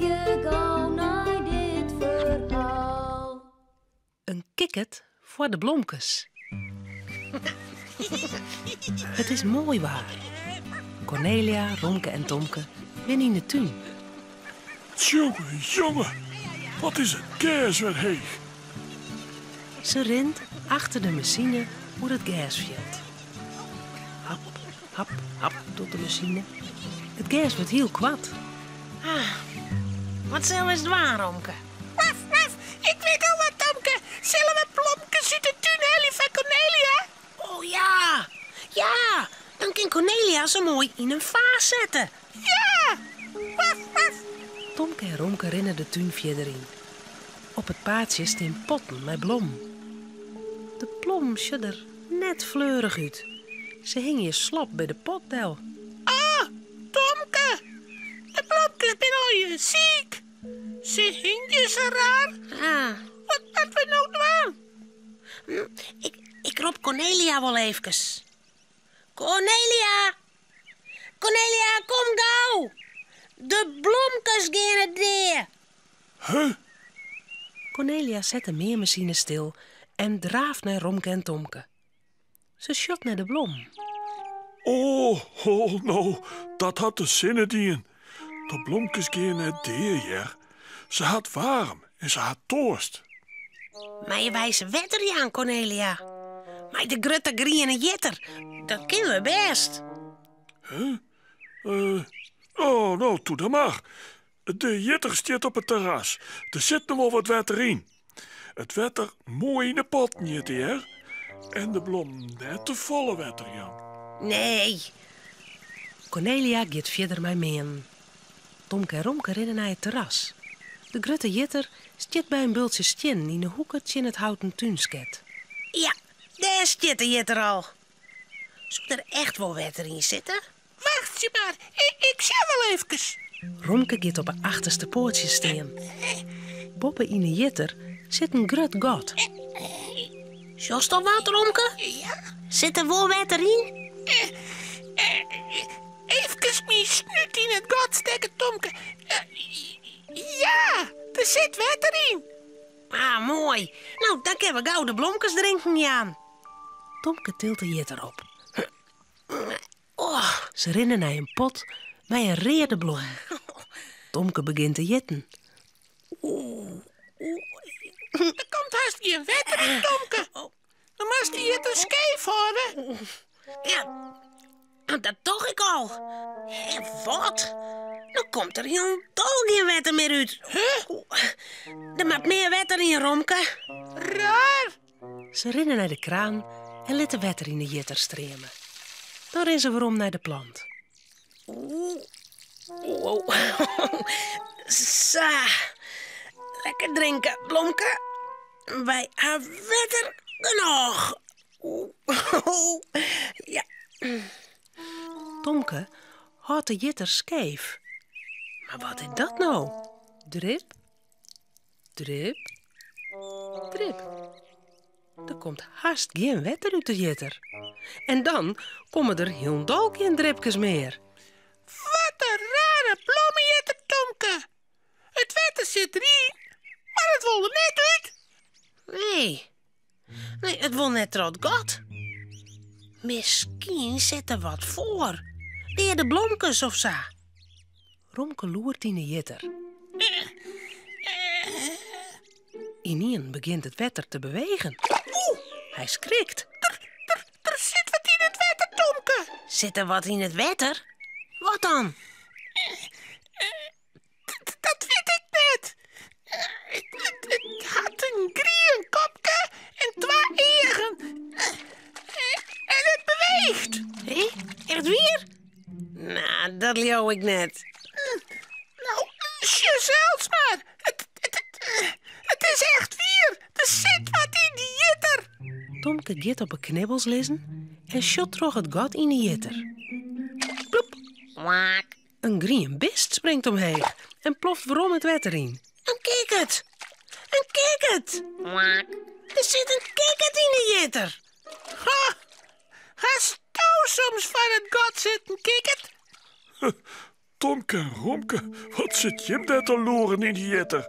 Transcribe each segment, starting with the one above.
je gauw naar dit verhaal. Een kikkert voor de blomkes. Het is mooi waar. Cornelia, Romke en Tomke winnen in de tuin. Jongen, jongen, wat is het gas weer heeg. Ze rent achter de machine hoe het gas valt. Hap, hap, hap doet de machine. Het gas wordt heel kwad. Wat zo is het waar, Romke? Waf, waf, ik weet al wat, Tomke. Zullen we blomkes uit de tuin halen van Cornelia? Oh ja, ja. Dan kan Cornelia ze mooi in een vaas zetten. Ja! Waf, waf. Tomke en Romke rennen de tuin verder in. Op het paadje staan potten met blom. De blom ziet er net fleurig uit. Ze hing je slap bij de potdel. Ah, Tomke. De blomkes zijn al je ziek. Ze hingen zo raar. Ah, Wat we nou doen? ik roep Cornelia wel eventjes. Cornelia! Cornelia, kom gauw! De blomkes gaan het deer. Huh? Cornelia zet de meermachine stil en draaft naar Romke en Tomke. Ze shot naar de blom. Oh, nou, dat had de zinnen dien. De blomkes gaan net deer, ja. Ze had warm en ze had dorst. Maar je wijze wetter aan, Cornelia. Maar de grutte griene jitter, dat kunnen we best. Oh, nou, doe dat maar. De jitter staat op het terras. Er zit nog wel wat water in. Het water mooi in de pot niet, hè? En de blom net te volle water, Jan. Nee, Cornelia gaat verder met meen. Tomke en Romke rennen naar het terras. De grutte jitter stiet bij een bultje stien in een hoekertje in het houten tuinsket. ja, daar zit de jitter al. Zou er echt wel wetter in zitten? Wacht je maar, ik zie wel eventjes. Romke gaat op het achterste poortje staan. Boppen in de jitter zit een grut gat. Zoals al wat, Romke? Ja, Zit er wel wetter in? eventjes mijn snuit in het gat steken, Tomke. Ja, er zit water in. Ah, mooi. Nou, dan kunnen we gauw de blomkes drinken, Jan. Tomke tilt de jitter op. Oh, Ze rennen naar een pot met een reerde blom. Tomke begint te jitten. Er komt haast geen water in, Tomke. Dan moest je het een scheef houden. ja. Dat toch ik al. En wat? Dan komt er helemaal geen wetter meer uit. Er moet meer wetter in, Romke. Raar. Ze rennen naar de kraan en laten water in de jitter streamen. Dan rennen ze weer om naar de plant. Wow. Zo. Lekker drinken, Blomke. Wij hebben wetter genoeg. Ja. Tomke houdt de jitter scheef. Maar wat is dat nou? Drip, drip, drip. Er komt haast geen wetter uit de jitter. En dan komen er helemaal geen dripjes meer. Wat een rare bloemenjetter, Tomke. Het water zit erin, maar het wil er net uit. Nee, het wil net eruit gat. Misschien zit er wat voor. Weer de blomkes of zo. Romke loert in de jitter. Ineen begint het wetter te bewegen. Hij schrikt. Er zit wat in het water, Tomke. Zit er wat in het wetter? Wat dan? Dat weet ik net. Het had een grien kopje en 2 eieren. En het beweegt. Hé, echt weer? Nou, dat leeuw ik net. Nou, zelfs maar. Het is echt weer. Er zit wat in die jitter. Tomke gaat op een knibbels lezen en shot terug het gat in de jitter. Ploep. Waak. Een green bist springt omheen en ploft waarom het wetter in. Een kikkert. Een kikkert. Waak. Er zit een kikkert in de jitter. Ga stoos soms van het gat zitten, kikkert. Tomke en Romke, wat zit Jim daar te loeren in die jetter?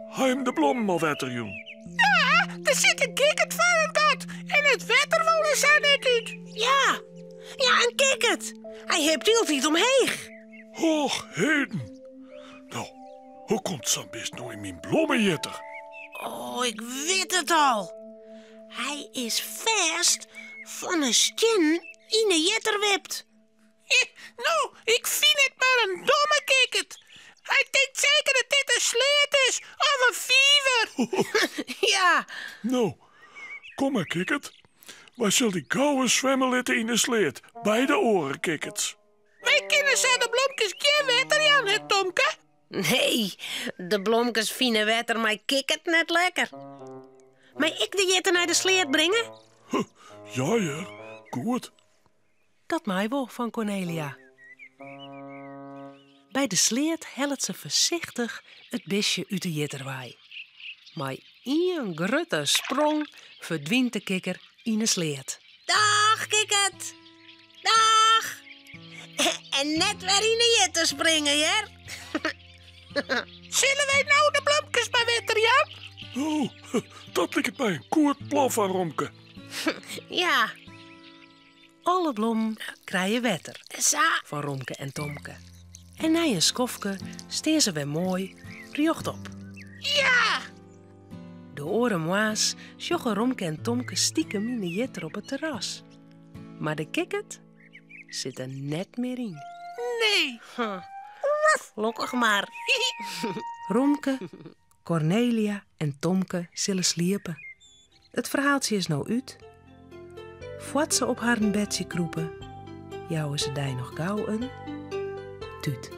Hij hem de blom al wetter, jong. Ja, er zit een kikkerd van het gat. En het wetter wollen ze net uit. Ja, en kijk het. Hij heeft heel veel omheen. Och, heden. Nou, hoe komt zo'n best nou in mijn blommenjetter? Oh, ik weet het al. Hij is vast van een stin in een jetter wipt. Nou, ik vind het maar een domme kikkerd. Hij denkt zeker dat dit een sleet is of een fever. Ja, Nou, kom maar, kikkert. Wij zullen die gouden zwemmen laten in de sleet. Bij de oren, kikkerts. Wij kennen ze de blomkes geen wetter aan, hè, Tomke? nee, de blomkes fine wetter, maar kik het net lekker. Maar ik de jetter naar de sleet brengen? Ja, goed. Dat mij wel van Cornelia. Bij de sleet helpt ze voorzichtig het besje uit de jitterwaai. Maar één grote sprong verdwijnt de kikker in de sleet. Dag, kikkert. Dag. En net weer in de jetter springen, hè? Zullen wij nou de blomkes maar wetter, Jan? Oh, dat lijkt mij een goed plan van Romke. Ja, Alle bloemen krijgen wetter zo. van Romke en Tomke. En na een skofke steen ze weer mooi riocht op. Ja. De oren moa's sjoggen Romke en Tomke stiekem in de jetter op het terras. Maar de kikkert zit er net meer in. Nee. Gelukkig maar. Romke, Cornelia en Tomke zullen sliepen. Het verhaaltje is nou uit. Voordat ze op haar bedje kroepen, jouwen ze daar nog gauw een tuut.